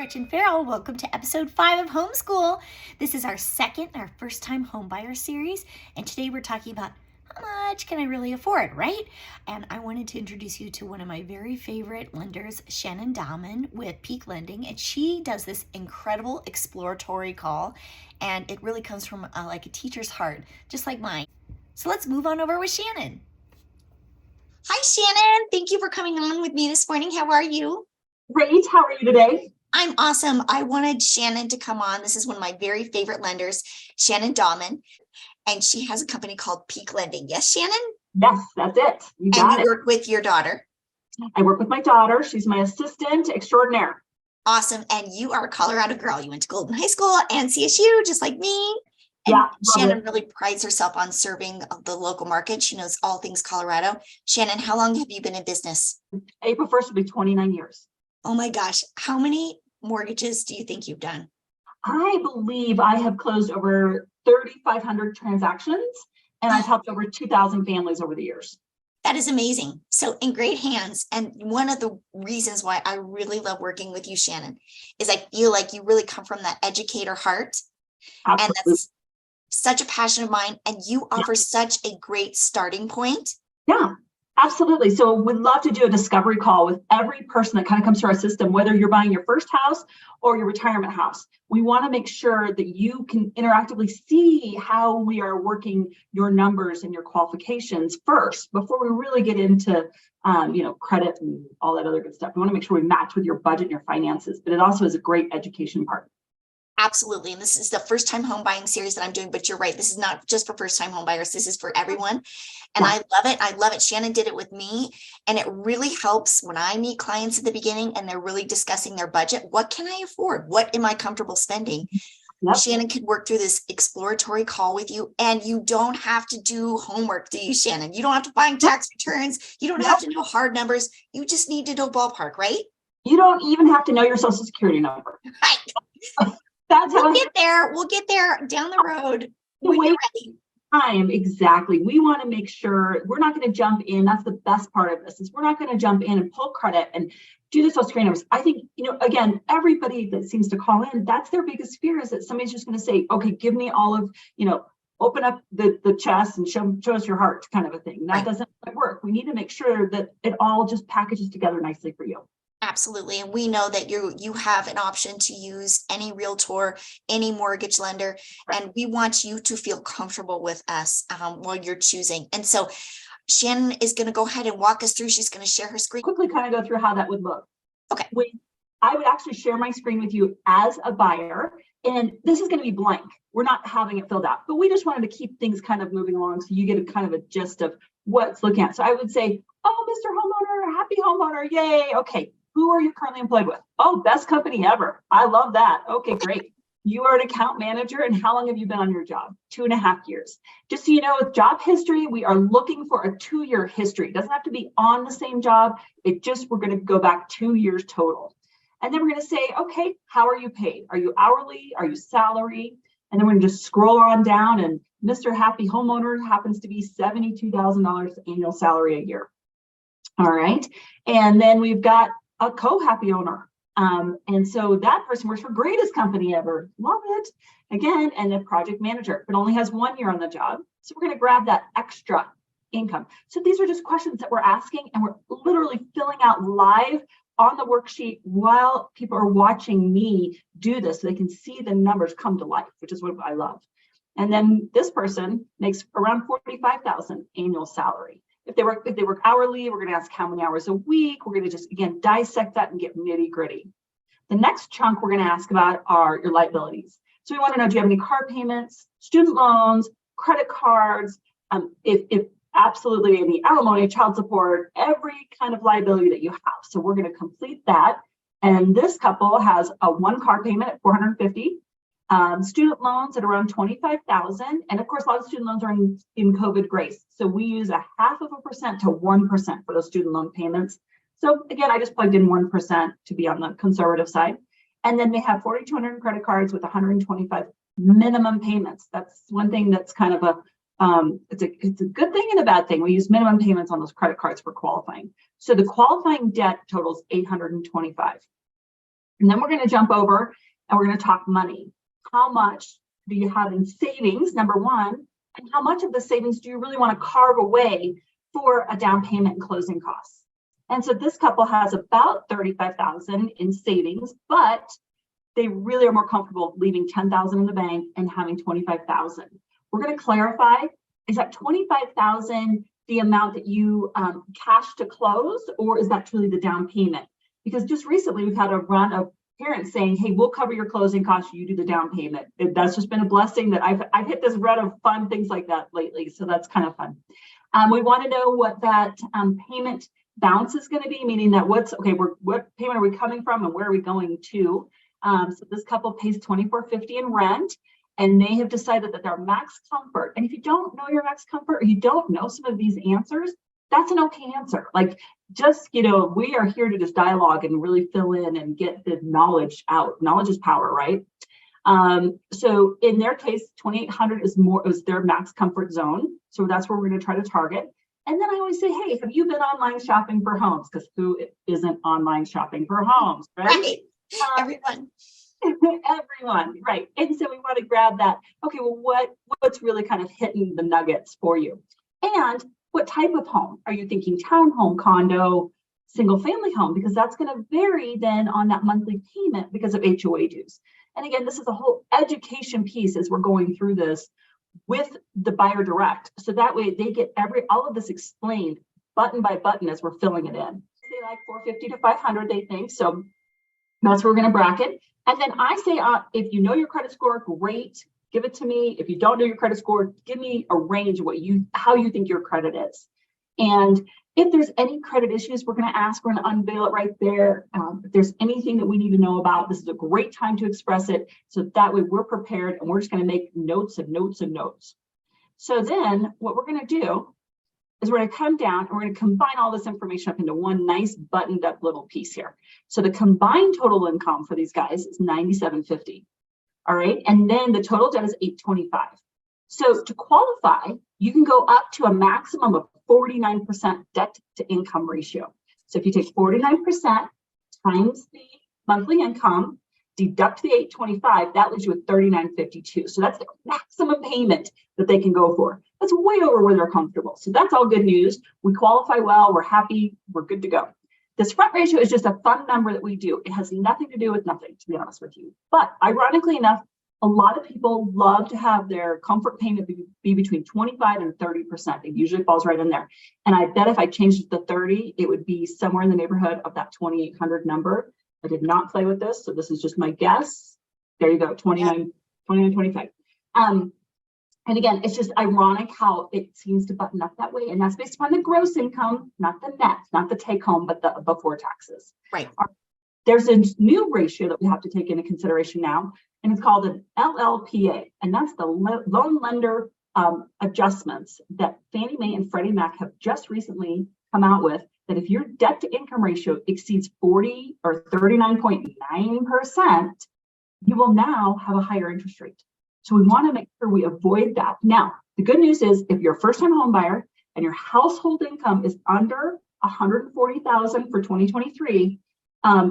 Gretchen Farrell. Welcome to episode 5 of Homeschool. This is our first time homebuyer series, and today we're talking about how much can I really afford, right? And I wanted to introduce you to one of my very favorite lenders, Shannon Dahman with Peak Lending, and she does this incredible exploratory call, and it really comes from like a teacher's heart, just like mine. So let's move on over with Shannon. Hi, Shannon. Thank you for coming on with me this morning. How are you? Great. How are you today? I'm awesome. I wanted Shannon to come on. This is one of my very favorite lenders, Shannon Dahman, and she has a company called Peak Lending. Yes, Shannon? Yes, that's it. You got it. And you work with your daughter. I work with my daughter. She's my assistant extraordinaire. Awesome. And you are a Colorado girl. You went to Golden High School and CSU, just like me. And yeah. Shannon really prides herself on serving the local market. She knows all things Colorado. Shannon, how long have you been in business? April 1st will be 29 years. Oh my gosh. How many mortgages do you think you've done? I believe I have closed over 3,500 transactions, and I've helped over 2,000 families over the years. That is amazing. So in great hands. And one of the reasons why I really love working with you, Shannon, is I feel like you really come from that educator heart. Absolutely. And that's such a passion of mine. And you offer such a great starting point. Yeah. Absolutely. So we'd love to do a discovery call with every person that kind of comes to our system, whether you're buying your first house or your retirement house. We want to make sure that you can interactively see how we are working your numbers and your qualifications first before we really get into credit and all that other good stuff. We want to make sure we match with your budget and your finances, but it also is a great education part. Absolutely. And this is the first time home buying series that I'm doing, but you're right. This is not just for first time home buyers. This is for everyone. And I love it. I love it. Shannon did it with me. And it really helps when I meet clients at the beginning and they're really discussing their budget. What can I afford? What am I comfortable spending? Yep. Shannon can work through this exploratory call with you, and you don't have to do homework, do you, Shannon? You don't have to find tax returns. You don't have to know hard numbers. You just need to know ballpark, right? You don't even have to know your social security number. Right. We'll get there. We'll get there down the road when you're ready. Time, exactly. We want to make sure we're not going to jump in. That's the best part of this, is we're not going to jump in and pull credit and do the social security numbers. I think, again, everybody that seems to call in, that's their biggest fear, is that somebody's just going to say, okay, give me all of, open up the chest and show us your heart, kind of a thing. That doesn't work. We need to make sure that it all just packages together nicely for you. Absolutely. And we know that you have an option to use any realtor, any mortgage lender, and we want you to feel comfortable with us while you're choosing. And so Shannon is going to go ahead and walk us through. She's going to share her screen. Quickly kind of go through how that would look. Okay. I would actually share my screen with you as a buyer, and this is going to be blank. We're not having it filled out, but we just wanted to keep things kind of moving along so you get a kind of a gist of what's looking at. So I would say, oh, Mr. Homeowner, happy homeowner, yay. Okay. Who are you currently employed with? Oh, best company ever. I love that. Okay, great. You are an account manager, and how long have you been on your job? 2.5 years. Just so you know, with job history, we are looking for a 2-year history. It doesn't have to be on the same job. We're going to go back 2 years total. And then we're going to say, okay, how are you paid? Are you hourly? Are you salary? And then we're going to just scroll on down, and Mr. Happy Homeowner happens to be $72,000 annual salary a year. All right. And then we've got a co-happy owner. And so that person works for greatest company ever. Love it. Again, and a project manager, but only has 1 year on the job. So we're going to grab that extra income. So these are just questions that we're asking, and we're literally filling out live on the worksheet while people are watching me do this, so they can see the numbers come to life, which is what I love. And then this person makes around $45,000 annual salary. If they work hourly, we're going to ask how many hours a week. We're going to just, again, dissect that and get nitty gritty. The next chunk we're going to ask about are your liabilities. So we want to know, do you have any car payments, student loans, credit cards, if absolutely any alimony, child support, every kind of liability that you have. So we're going to complete that. And this couple has a 1 car payment at $450. Student loans at around $25,000, and of course, a lot of student loans are in COVID grace. So we use 0.5% to 1% for those student loan payments. So again, I just plugged in 1% to be on the conservative side. And then they have 4,200 credit cards with 125 minimum payments. That's one thing that's kind of it's a good thing and a bad thing. We use minimum payments on those credit cards for qualifying. So the qualifying debt totals $825. And then we're going to jump over and we're going to talk money. How much do you have in savings, number one, and how much of the savings do you really want to carve away for a down payment and closing costs? And so this couple has about $35,000 in savings, but they really are more comfortable leaving $10,000 in the bank and having $25,000. We're going to clarify, is that $25,000 the amount that you cash to close, or is that truly the down payment? Because just recently we've had a run of parents saying, hey, we'll cover your closing costs, you do the down payment. That's just been a blessing that I've hit this run of fun things like that lately. So that's kind of fun. We want to know what that payment balance is going to be, meaning that what payment are we coming from and where are we going to? So this couple pays $24.50 in rent, and they have decided that their max comfort, and if you don't know your max comfort or you don't know some of these answers, that's an okay answer. Like, just, we are here to just dialogue and really fill in and get the knowledge out. Knowledge is power, right? So in their case, 2,800 is their max comfort zone. So that's where we're going to try to target. And then I always say, hey, have you been online shopping for homes? Because who isn't online shopping for homes, right? Everyone. Everyone, right. And so we want to grab that. Okay, well, what's really kind of hitting the nuggets for you? And what type of home? Are you thinking townhome, condo, single family home? Because that's going to vary then on that monthly payment because of HOA dues. And again, this is a whole education piece as we're going through this with the buyer direct. So that way they get all of this explained button by button as we're filling it in. Say like 450 to 500, they think. So that's where we're going to bracket. And then I say, if you know your credit score, great, give it to me. If you don't know your credit score, give me a range of how you think your credit is. And if there's any credit issues, we're going to unveil it right there. If there's anything that we need to know about, this is a great time to express it. So that way we're prepared and we're just going to make notes and notes and notes. So then what we're going to do is we're going to come down and we're going to combine all this information up into one nice buttoned up little piece here. So the combined total income for these guys is $97.50. All right. And then the total debt is $825. So to qualify, you can go up to a maximum of 49% debt to income ratio. So if you take 49% times the monthly income, deduct the $825, that leaves you with $39.52. So that's the maximum payment that they can go for. That's way over where they're comfortable. So that's all good news. We qualify well, we're happy, we're good to go. This front ratio is just a fun number that we do. It has nothing to do with nothing, to be honest with you. But ironically enough, a lot of people love to have their comfort payment be between 25 and 30%. It usually falls right in there. And I bet if I changed it to 30, it would be somewhere in the neighborhood of that 2,800 number. I did not play with this, so this is just my guess. There you go, 29, 25. And again, it's just ironic how it seems to button up that way. And that's based upon the gross income, not the net, not the take home, but the before taxes. Right. There's a new ratio that we have to take into consideration now, and it's called an LLPA. And that's the loan lender adjustments that Fannie Mae and Freddie Mac have just recently come out with, that if your debt to income ratio exceeds 40 or 39.9%, you will now have a higher interest rate. So we want to make sure we avoid that. Now, the good news is if you're a first-time home buyer and your household income is under $140,000 for 2023,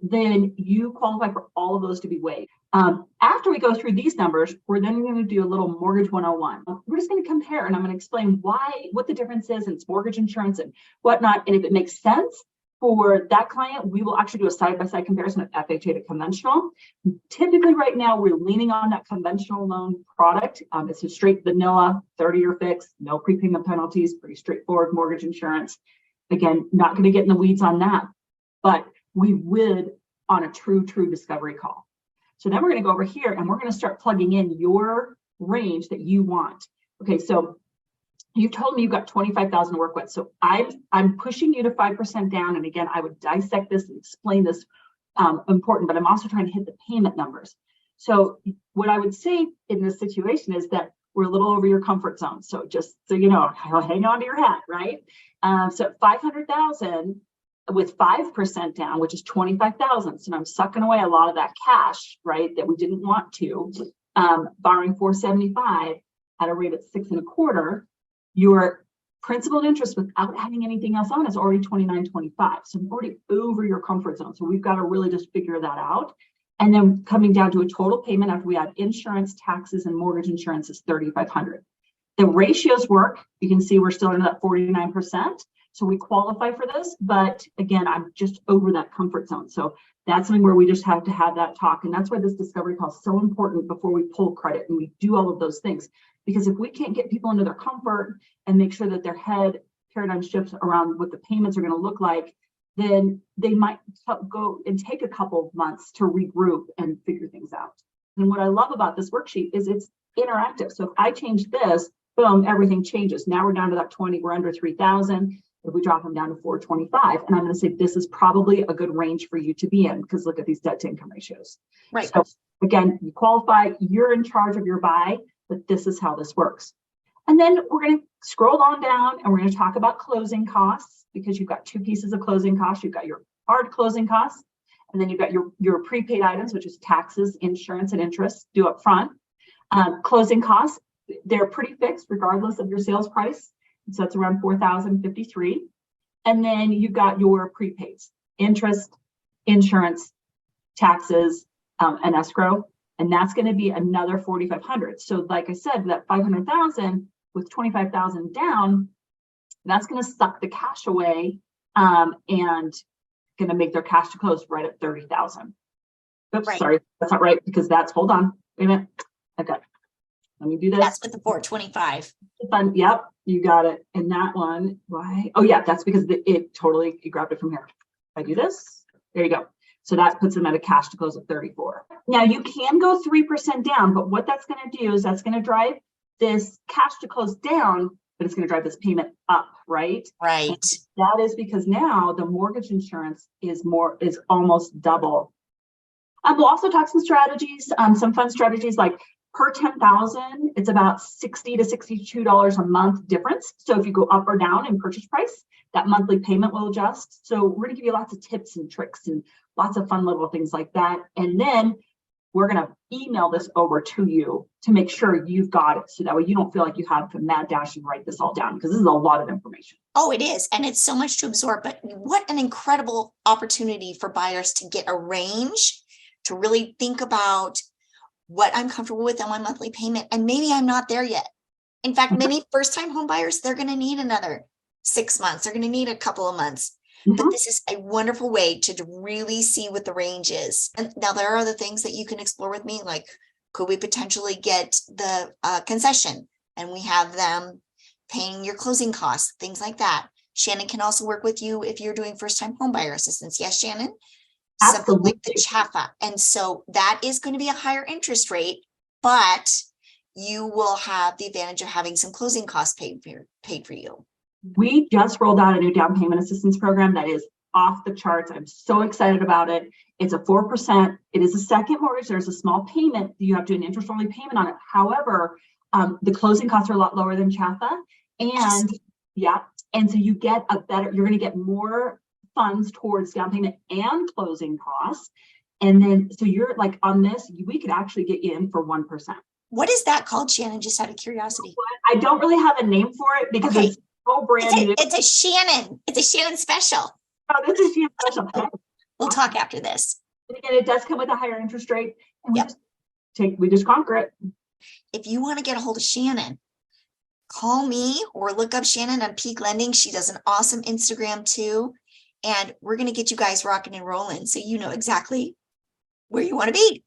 then you qualify for all of those to be waived. After we go through these numbers, we're then going to do a little mortgage 101. We're just going to compare, and I'm going to explain what the difference is in mortgage insurance and whatnot. And if it makes sense for that client, we will actually do a side-by-side comparison of FHA to conventional. Typically right now, we're leaning on that conventional loan product. It's a straight vanilla 30-year fix, no prepayment penalties, pretty straightforward mortgage insurance. Again, not going to get in the weeds on that, but we would on a true discovery call. So then we're going to go over here and we're going to start plugging in your range that you want. Okay, so you've told me you've got 25,000 to work with. So I'm pushing you to 5% down. And again, I would dissect this and explain this important, but I'm also trying to hit the payment numbers. So what I would say in this situation is that we're a little over your comfort zone. So just so you know, hang on to your hat, right? So 500,000 with 5% down, which is 25,000. So I'm sucking away a lot of that cash, right? That we didn't want to, borrowing 475 at a rate of 6.25. Your Principal and interest without adding anything else on is already $29.25. So I'm already over your comfort zone. So we've got to really just figure that out. And then coming down to a total payment after we add insurance, taxes, and mortgage insurance is $3,500. The ratios work. You can see we're still under that 49%. So we qualify for this, but again, I'm just over that comfort zone. So that's something where we just have to have that talk. And that's why this discovery call is so important before we pull credit and we do all of those things. Because if we can't get people into their comfort and make sure that their head paradigm shifts around what the payments are going to look like, then they might go and take a couple of months to regroup and figure things out. And what I love about this worksheet is it's interactive. So if I change this, boom, everything changes. Now we're down to that 20, we're under 3,000. If we drop them down to 425, and I'm going to say this is probably a good range for you to be in because look at these debt to income ratios. Right. So again, you qualify, you're in charge of your buy, but this is how this works. And then we're going to scroll on down and we're going to talk about closing costs because you've got two pieces of closing costs. You've got your hard closing costs, and then you've got your prepaid items, which is taxes, insurance, and interest due up front. Closing costs, they're pretty fixed regardless of your sales price. So that's around $4,053. And then you've got your prepaids, interest, insurance, taxes, and escrow. And that's going to be another $4,500. So like I said, that $500,000 with $25,000 down, that's going to suck the cash away and going to make their cash to close right at $30,000. Oops, right. Sorry, that's not right because that's, hold on, wait a minute. Okay, let me do this. That's with the 425. Yep, you got it. And that one, why? Oh yeah, that's because it grabbed it from here. If I do this, there you go. So that puts them at a cash to close of 34. Now you can go 3% down, but what that's going to do is that's going to drive this cash to close down, but it's going to drive this payment up, right? Right. And that is because now the mortgage insurance is almost double. We'll also talk some strategies, some fun strategies like per 10,000, it's about $60 to $62 a month difference. So if you go up or down in purchase price, that monthly payment will adjust. So we're going to give you lots of tips and tricks and lots of fun little things like that. And then we're going to email this over to you to make sure you've got it. So that way you don't feel like you have to mad dash and write this all down because this is a lot of information. Oh, it is. And it's so much to absorb. But what an incredible opportunity for buyers to get a range, to really think about what I'm comfortable with on my monthly payment. And maybe I'm not there yet. In fact, many first-time home buyers, they're going to need another 6 months. They're going to need a couple of months. But this is a wonderful way to really see what the range is. And now there are other things that you can explore with me, like could we potentially get the concession and we have them paying your closing costs, things like that. Shannon can also work with you if you're doing first-time home buyer assistance. Yes, Shannon? Something like the CHFA. And so that is going to be a higher interest rate, but you will have the advantage of having some closing costs paid for you. We just rolled out a new down payment assistance program that is off the charts. I'm so excited about it. It's a 4%. It is a second mortgage. There's a small payment. You have to do an interest-only payment on it. However, the closing costs are a lot lower than CHFA. And yeah, and so you get you're going to get more funds towards down payment and closing costs. And then, so you're like on this, we could actually get you in for 1%. What is that called, Shannon? Just out of curiosity. I don't really have a name for it because it's so brand new. It's a Shannon special. Oh, this is Shannon special. We'll talk after this. And again, it does come with a higher interest rate. And we just conquer it. If you want to get a hold of Shannon, call me or look up Shannon on Peak Lending. She does an awesome Instagram too. And we're going to get you guys rocking and rolling so you know exactly where you want to be.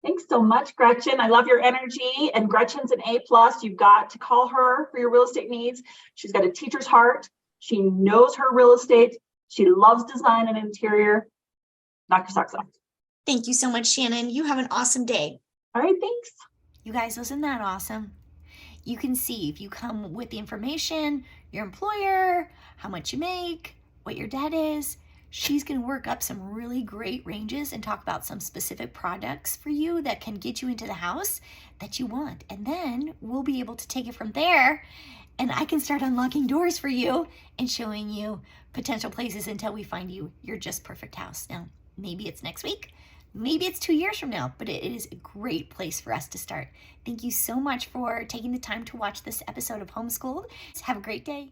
Thanks so much, Gretchen. I love your energy. And Gretchen's an A+. You've got to call her for your real estate needs. She's got a teacher's heart. She knows her real estate. She loves design and interior. Knock your socks off. Thank you so much, Shannon. You have an awesome day. All right, thanks. You guys, wasn't that awesome? You can see if you come with the information, your employer, how much you make, what your debt is, she's going to work up some really great ranges and talk about some specific products for you that can get you into the house that you want. And then we'll be able to take it from there and I can start unlocking doors for you and showing you potential places until we find you your just perfect house. Now, maybe it's next week, Maybe it's 2 years from now, but it is a great place for us to start. Thank you so much for taking the time to watch this episode of Homeschooled. Have a great day.